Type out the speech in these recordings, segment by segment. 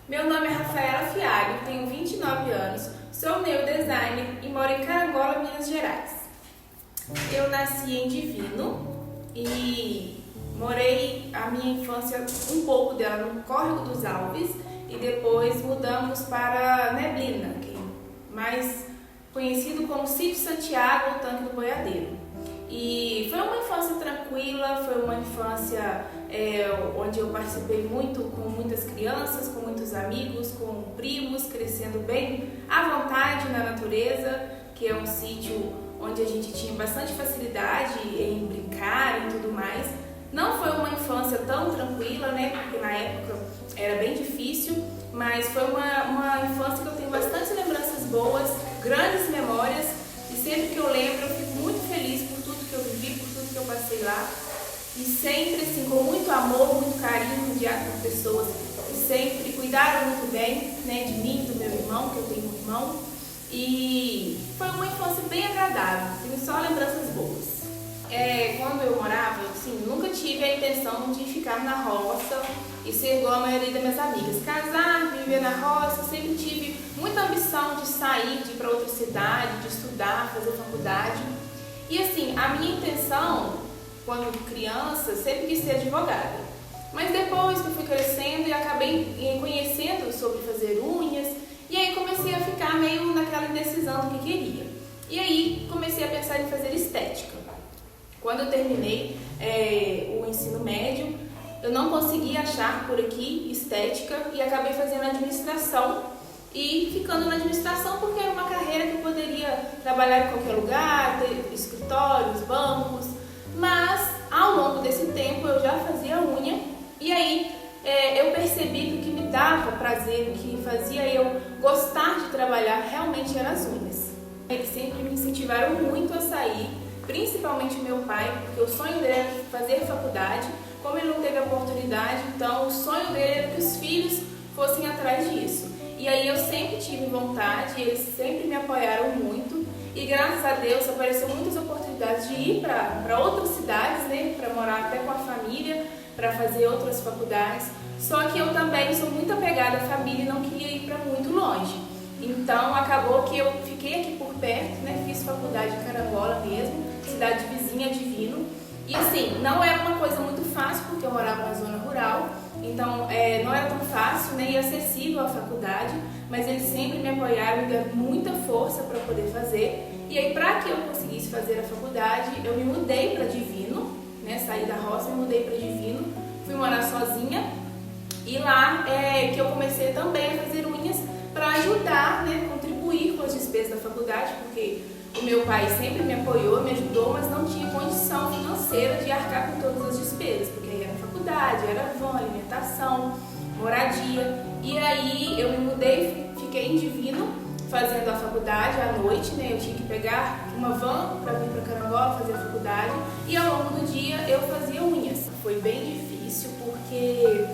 Meu nome é Rafaela Fialho, tenho 29 anos, sou neodesigner e moro em Carangola, Minas Gerais. Eu nasci em Divino e morei a minha infância, um pouco dela, no Córrego dos Alves, e depois mudamos para Neblina, que é mais conhecido como Sítio Santiago ou Tanque do Boiadeiro. E foi uma infância tranquila, foi uma infância onde eu participei muito com muitas crianças, com muitos amigos, com primos, crescendo bem à vontade na natureza, que é um sítio onde a gente tinha bastante facilidade em brincar e tudo mais. Não foi uma infância tão tranquila, né, porque na época era bem difícil, mas foi uma infância que eu tenho bastante lembranças boas, grandes memórias, e sempre que eu lembro eu fico muito feliz por tudo que eu vivi, por tudo que eu passei lá, e sempre assim, com muito amor, muito carinho, rodeado por pessoas que sempre cuidaram muito bem, né, de mim, do meu irmão, que eu tenho um irmão, e foi uma infância bem agradável, tenho só lembranças boas. Quando eu morava, assim, nunca tive a intenção de ficar na roça e ser igual a maioria das minhas amigas. Casar, viver na roça, sempre tive muita ambição de sair, de ir para outra cidade, de estudar, fazer faculdade. E assim, a minha intenção, quando criança, sempre quis ser advogada. Mas depois que eu fui crescendo e acabei conhecendo sobre fazer unhas, e aí comecei a ficar meio naquela indecisão do que queria. E aí comecei a pensar em fazer estética. Quando eu terminei o ensino médio, eu não consegui achar por aqui estética e acabei fazendo administração e ficando na administração porque era uma carreira que eu poderia trabalhar em qualquer lugar, ter escritórios, bancos, mas ao longo desse tempo eu já fazia unha e aí eu percebi que o que me dava prazer, o que fazia eu gostar de trabalhar realmente eram as unhas. Eles sempre me incentivaram muito a sair, principalmente o meu pai, porque o sonho dele era fazer faculdade. Como ele não teve a oportunidade, então o sonho dele era que os filhos fossem atrás disso. E aí eu sempre tive vontade, eles sempre me apoiaram muito e graças a Deus apareceram muitas oportunidades de ir para outras cidades, né, para morar até com a família, para fazer outras faculdades. Só que eu também sou muito apegada à família e não queria ir para muito longe. Então acabou que eu fiquei aqui por perto, né, fiz faculdade em Carangola mesmo, cidade vizinha, Divino. E assim, não era uma coisa muito fácil, porque eu morava na zona rural, então não era tão fácil, né, e acessível à faculdade, mas eles sempre me apoiaram, me deram muita força para poder fazer. E aí, para que eu conseguisse fazer a faculdade, eu me mudei para Divino, né, saí da roça e me mudei para Divino, fui morar sozinha, e lá que eu comecei também a fazer unhas para ajudar, né, contribuir com as despesas da faculdade, porque o meu pai sempre me apoiou, me ajudou, mas não tinha condição financeira de arcar com todas as despesas, porque aí era faculdade, era van, alimentação, moradia. E aí eu me mudei, fiquei em Divino fazendo a faculdade à noite, né? Eu tinha que pegar uma van para vir para Carangola fazer a faculdade e ao longo do dia eu fazia unhas. Foi bem difícil porque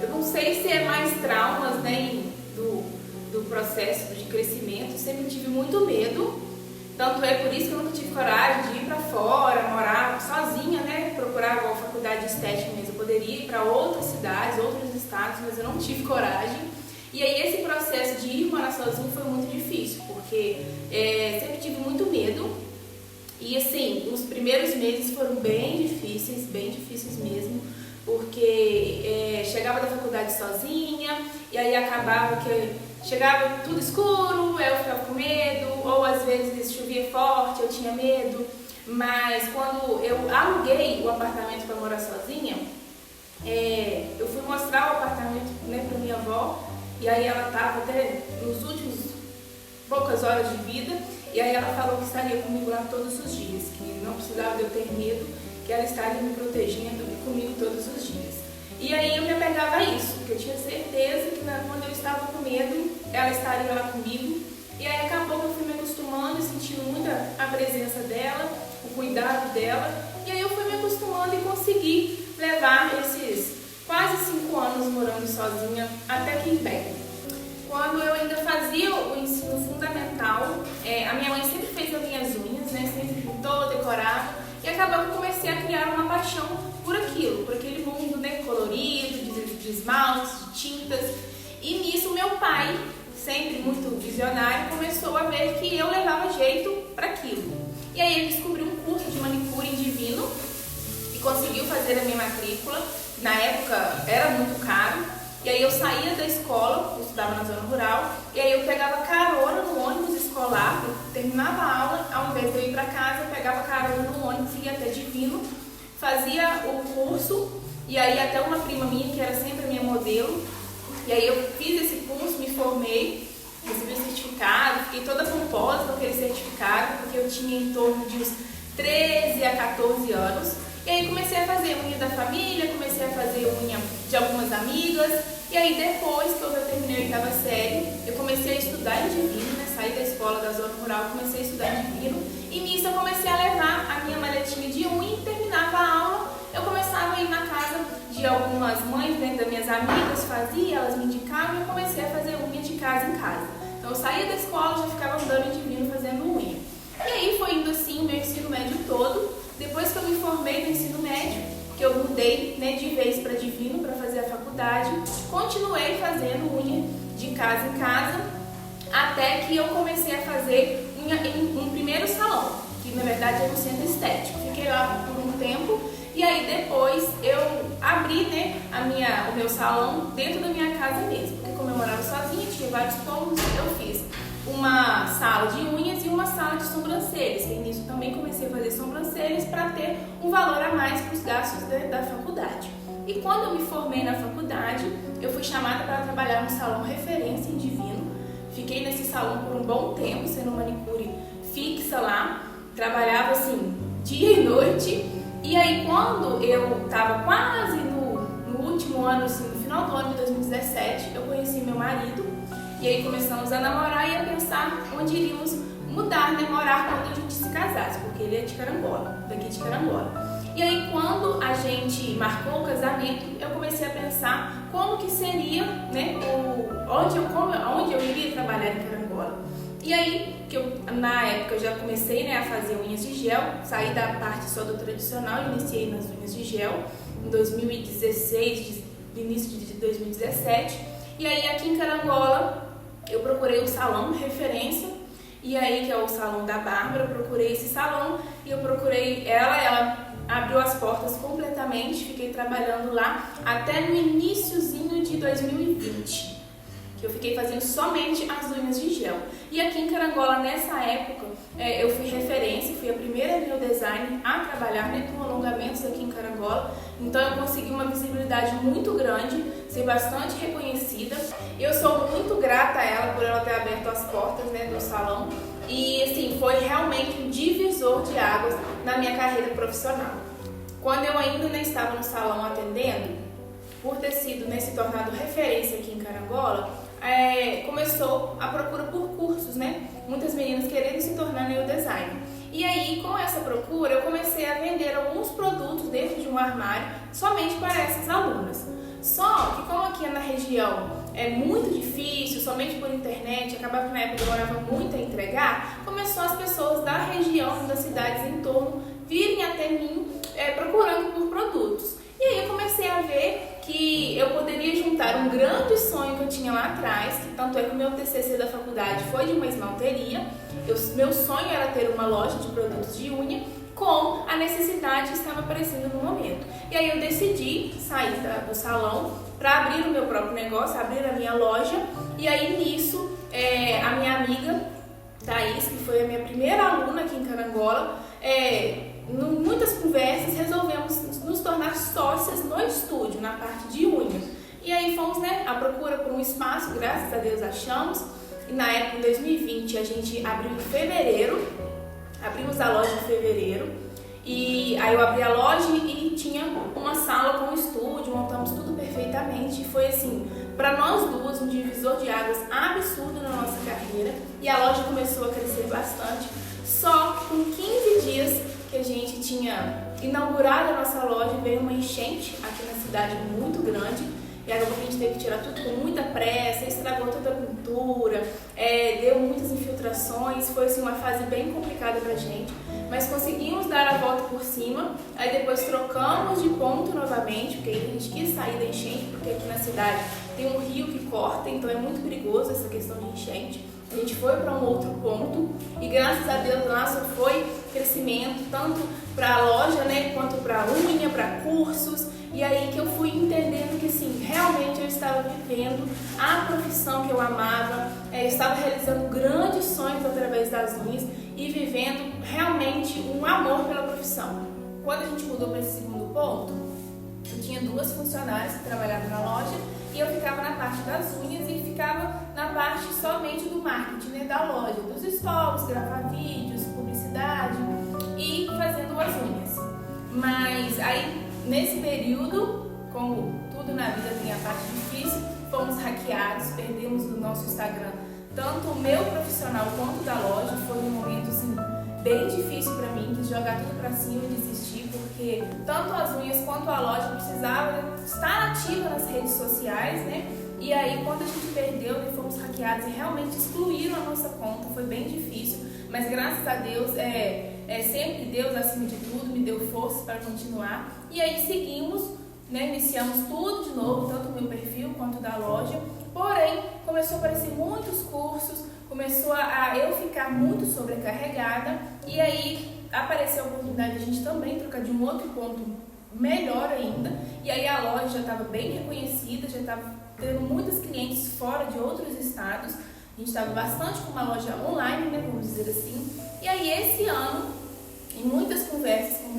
eu não sei se é mais traumas, né, do processo de crescimento, eu sempre tive muito medo, tanto é por isso que eu nunca tive coragem de ir para fora, morar sozinha, né, procurar uma faculdade de estética mesmo, eu poderia ir para outras cidades, outros estados, mas eu não tive coragem, e aí esse processo de ir morar sozinho foi muito difícil, porque sempre tive muito medo, e assim, os primeiros meses foram bem difíceis mesmo, porque chegava da faculdade sozinha, e aí acabava que chegava tudo escuro, eu ficava com medo, ou às vezes chovia forte, eu tinha medo, mas quando eu aluguei o apartamento para morar sozinha, eu fui mostrar o apartamento, né, para minha avó, e aí ela estava até nos últimos poucas horas de vida, e aí ela falou que estaria comigo lá todos os dias, que não precisava de eu ter medo, que ela estaria me protegendo comigo todos os dias. E aí eu me apegava a isso, porque eu tinha certeza que quando eu estava com medo, ela estaria lá comigo. E aí acabou que eu fui me acostumando e sentindo muito a presença dela, o cuidado dela. E aí eu fui me acostumando e consegui levar esses quase 5 anos morando sozinha até que bem. Quando eu ainda fazia o ensino fundamental, a minha mãe sempre fez as minhas unhas, né, sempre pintou, decorava. E acabou que eu comecei a criar uma paixão por aquilo, por aquele mundo, né, colorido, de esmaltes, de tintas. E nisso meu pai, sempre muito visionário, começou a ver que eu levava jeito para aquilo. E aí ele descobriu um curso de manicure em Divino e conseguiu fazer a minha matrícula. Na época era muito caro. E aí eu saía da escola, eu estudava na zona rural, e aí eu pegava carona no ônibus escolar, eu terminava a aula, ao invés de eu ir para casa, eu pegava carona no ônibus, ia até Divino, fazia o curso, e aí até uma prima minha, que era sempre a minha modelo, e aí eu fiz esse curso, me formei, recebi o certificado, fiquei toda pomposa com aquele certificado, porque eu tinha em torno de uns 13 a 14 anos. E aí comecei a fazer unha da família, comecei a fazer unha de algumas amigas. E aí depois, quando eu terminei a oitava série, eu comecei a estudar em Divino, né? Saí da escola da zona rural, comecei a estudar em Divino. E nisso eu comecei a levar a minha maletinha de unha e terminava a aula. Eu começava a ir na casa de algumas mães, dentro das minhas amigas, fazia, elas me indicavam e eu comecei a fazer unha de casa em casa. Então eu saía da escola, já ficava andando em Divino fazendo unha. E aí foi indo assim o meu ensino médio todo. Depois que eu me formei no ensino médio, que eu mudei, né, de vez para Divino para fazer a faculdade, continuei fazendo unha de casa em casa, até que eu comecei a fazer unha em um primeiro salão, que na verdade era um centro estético. Fiquei lá por um tempo e aí depois eu abri, né, o meu salão dentro da minha casa mesmo, porque como eu morava sozinha, tinha vários cômodos, eu fiz uma sala de unhas e uma sala de sobrancelhas, e nisso também comecei a fazer sobrancelhas para ter um valor a mais para os gastos da faculdade. E quando eu me formei na faculdade, eu fui chamada para trabalhar no salão referência em Divino. Fiquei nesse salão por um bom tempo, sendo manicure fixa lá, trabalhava assim dia e noite. E aí quando eu estava quase no último ano, assim, no final do ano de 2017, eu conheci meu marido. E aí começamos a namorar e a pensar onde iríamos mudar, né, morar quando a gente se casasse, porque ele é de Carangola, daqui de Carangola. E aí quando a gente marcou o casamento, eu comecei a pensar como que seria, né, onde eu iria trabalhar em Carangola. E aí, na época eu já comecei, né, a fazer unhas de gel, saí da parte só do tradicional e iniciei nas unhas de gel em 2016, no início de 2017. E aí aqui em Carangola eu procurei um salão de referência, e aí que é o salão da Bárbara, eu procurei esse salão e eu procurei ela abriu as portas completamente, fiquei trabalhando lá até no iniciozinho de 2020, que eu fiquei fazendo somente as unhas de gel. E aqui em Carangola, nessa época, eu fui referência, fui a primeira nail design a trabalhar, né, com alongamentos aqui em Carangola. Então eu consegui uma visibilidade muito grande, ser bastante reconhecida. Eu sou muito grata a ela por ela ter aberto as portas, né, do salão. E assim, foi realmente um divisor de águas na minha carreira profissional. Quando eu ainda não estava no salão atendendo, por ter sido, né, se tornado referência aqui em Carangola, começou a procura por cursos, né? Muitas meninas querendo se tornar nail designer. E aí, com essa procura, eu comecei a vender alguns produtos dentro de um armário somente para essas alunas. Só que como aqui na região é muito difícil, somente por internet, acabava que na época demorava muito a entregar, começou as pessoas da região, das cidades em torno, virem até mim procurando por produtos. E aí eu comecei a ver que eu poderia juntar um grande sonho que eu tinha lá atrás, que tanto é que o meu TCC da faculdade foi de uma esmalteria. Meu sonho era ter uma loja de produtos de unha, com a necessidade que estava aparecendo no momento. E aí eu decidi sair do salão para abrir o meu próprio negócio, abrir a minha loja. E aí nisso, a minha amiga Thaís, que foi a minha primeira aluna aqui em Carangola, muitas conversas, resolvemos nos tornar sócias no estúdio, na parte de unha. E aí fomos, né, à procura por um espaço, graças a Deus achamos. E na época, em 2020, a gente abriu em fevereiro, abrimos a loja em fevereiro. E aí eu abri a loja e tinha uma sala com estúdio, montamos tudo perfeitamente. E foi assim, para nós duas, um divisor de águas absurdo na nossa carreira. E a loja começou a crescer bastante. Só com 15 dias que a gente tinha inaugurado a nossa loja, veio uma enchente aqui na cidade muito grande. E agora a gente teve que tirar tudo com muita pressa, estragou toda a pintura, deu muitas infiltrações, foi assim, uma fase bem complicada pra gente, mas conseguimos dar a volta por cima. Aí depois trocamos de ponto novamente, porque aí a gente quis sair da enchente, porque aqui na cidade tem um rio que corta, então é muito perigoso essa questão de enchente. A gente foi para um outro ponto e graças a Deus lá só foi crescimento, tanto para a loja, né, quanto para unha, para cursos. E aí que eu fui entendendo que assim, realmente eu estava vivendo a profissão que eu amava, eu estava realizando grandes sonhos através das unhas e vivendo realmente um amor pela profissão. Quando a gente mudou para esse segundo ponto, eu tinha 2 funcionárias que trabalhavam na loja e eu ficava na parte das unhas e ficava na parte somente do marketing, né, da loja, dos stories, gravar vídeos, publicidade e fazendo as unhas. Mas aí, nesse período, como tudo na vida tem a parte difícil, fomos hackeados, perdemos o nosso Instagram, tanto o meu profissional quanto da loja. Foi um momento assim, bem difícil para mim, quis jogar tudo para cima e desistir, porque tanto as unhas quanto a loja precisava estar ativa nas redes sociais, né? E aí quando a gente perdeu e fomos hackeados e realmente excluíram a nossa conta, foi bem difícil, mas graças a Deus, sempre Deus acima de tudo me deu força para continuar. E aí seguimos, né? Iniciamos tudo de novo, tanto o meu perfil quanto da loja, porém começou a aparecer muitos cursos, começou a eu ficar muito sobrecarregada e aí apareceu a oportunidade de a gente também trocar de um outro ponto melhor ainda. E aí a loja já estava bem reconhecida, já estava tendo muitos clientes fora de outros estados. A gente estava bastante com uma loja online, né, vamos dizer assim. E aí esse ano, em muitas conversas com o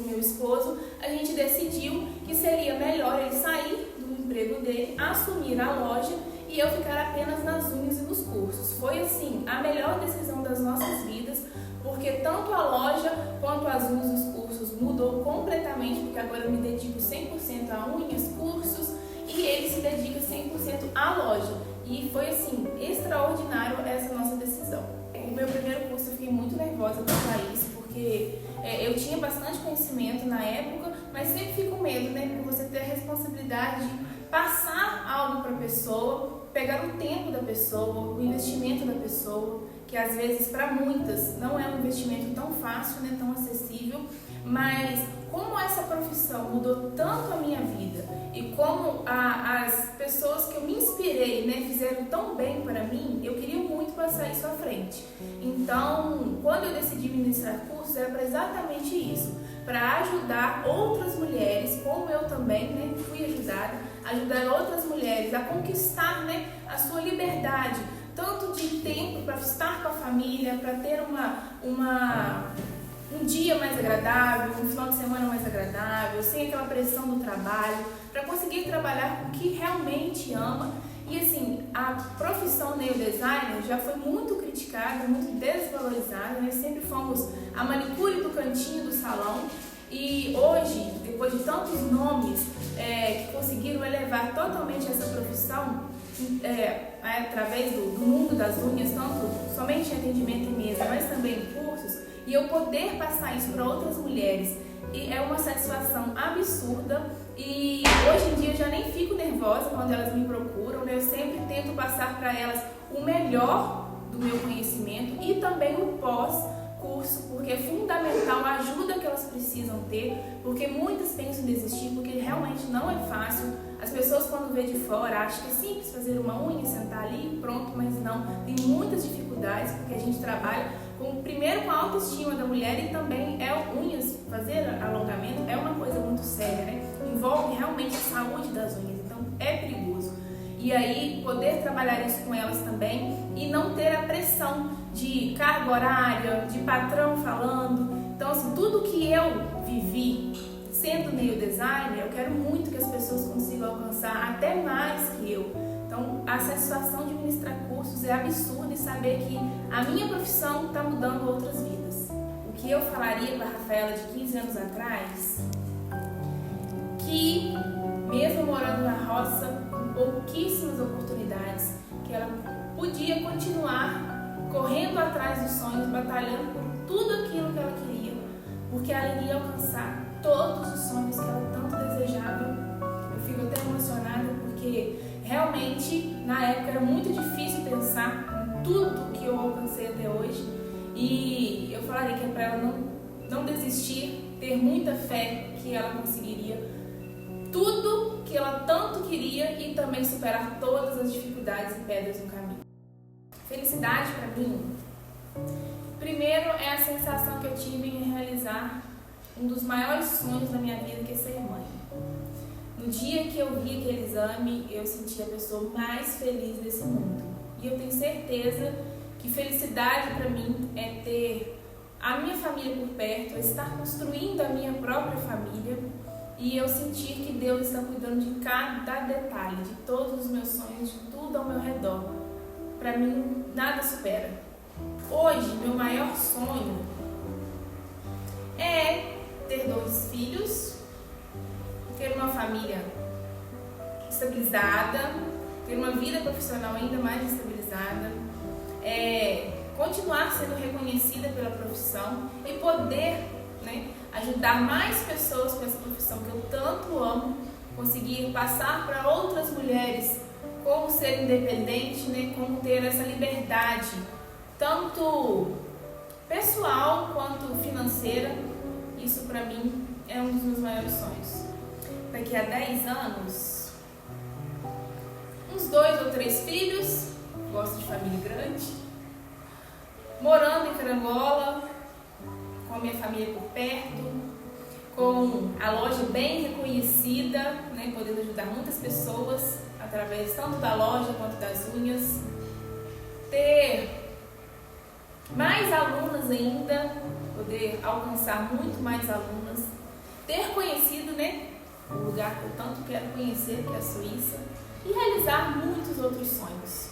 meu esposo, a gente decidiu que seria melhor ele sair do emprego dele, assumir a loja e eu ficar apenas nas unhas e nos cursos. Foi assim, a melhor decisão das nossas vidas, porque tanto a loja quanto as unhas e os cursos mudou completamente, porque agora eu me dedico 100% a unhas, cursos, e ele se dedica 100% à loja. E foi assim, extraordinário essa nossa decisão. O meu primeiro curso eu fiquei muito nervosa quanto a isso, porque eu tinha bastante conhecimento na época, mas sempre fico com medo, né? Por você ter a responsabilidade de passar algo para a pessoa, pegar o tempo da pessoa, o investimento da pessoa, que às vezes para muitas não é um investimento tão fácil, né, tão acessível, mas como essa profissão mudou tanto a minha vida e como as pessoas que eu me inspirei, né, fizeram tão bem para mim, eu queria muito passar isso à frente. Então, quando eu decidi ministrar cursos, era para exatamente isso, para ajudar outras mulheres, como eu também, né, fui ajudar outras mulheres a conquistar, né, a sua liberdade, tanto de tempo para estar com a família, para ter um dia mais agradável, um final de semana mais agradável, sem aquela pressão do trabalho, para conseguir trabalhar com o que realmente ama. E assim, a profissão nail designer já foi muito criticada, muito desvalorizada, nós sempre fomos a manicure do cantinho do salão. E hoje, depois de tantos nomes que conseguiram elevar totalmente essa profissão, através do mundo das unhas, tanto somente em atendimento em mesa, mas também em cursos, e eu poder passar isso para outras mulheres, é uma satisfação absurda. E hoje em dia eu já nem fico nervosa quando elas me procuram, né? Eu sempre tento passar para elas o melhor do meu conhecimento e também o pós-curso, porque é fundamental a ajuda que elas precisam ter, porque muitas pensam em desistir, porque realmente não é fácil. As pessoas quando vê de fora acham que é simples fazer uma unha, sentar ali e pronto, mas não, tem muitas dificuldades, porque a gente trabalha primeiro com a autoestima da mulher e também unhas, fazer alongamento é uma coisa muito séria, né? Envolve realmente a saúde das unhas, então é perigoso. E aí poder trabalhar isso com elas também e não ter a pressão de carga horária, de patrão falando. Então assim, tudo que eu vivi sendo nail designer, eu quero muito que as pessoas consigam alcançar até mais que eu. Então, a satisfação de ministrar cursos é absurda e saber que a minha profissão está mudando outras vidas. O que eu falaria para a Rafaela de 15 anos atrás, que mesmo morando na roça, com pouquíssimas oportunidades, que ela podia continuar correndo atrás dos sonhos, batalhando por tudo aquilo que ela queria, porque ela iria alcançar todos os sonhos que ela tanto desejava. Eu fico até emocionada porque realmente na época era muito difícil pensar em tudo que eu alcancei até hoje, e eu falaria que é para ela não desistir, ter muita fé que ela conseguiria tudo que ela tanto queria e também superar todas as dificuldades e pedras no caminho. Felicidade para mim, primeiro é a sensação que eu tive em realizar um dos maiores sonhos da minha vida, que é ser mãe. No dia que eu vi aquele exame, eu senti a pessoa mais feliz desse mundo. E eu tenho certeza que felicidade para mim é ter a minha família por perto, é estar construindo a minha própria família e eu sentir que Deus está cuidando de cada detalhe, de todos os meus sonhos, de tudo ao meu redor. Para mim, nada supera. Hoje, meu maior sonho é ter 2 filhos, ter uma família estabilizada, ter uma vida profissional ainda mais estabilizada, continuar sendo reconhecida pela profissão e poder, ajudar mais pessoas com essa profissão que eu tanto amo, conseguir passar para outras mulheres como ser independente, como ter essa liberdade, tanto pessoal quanto financeira. Isso para mim é um dos meus maiores sonhos. Daqui a 10 anos, uns 2 ou 3 filhos, gosto de família grande, morando em Carangola, com a minha família por perto, com a loja bem reconhecida, podendo ajudar muitas pessoas através tanto da loja quanto das unhas, ter mais alunas ainda, poder alcançar muito mais alunas, ter conhecido, o lugar que eu tanto quero conhecer, que é a Suíça, e realizar muitos outros sonhos.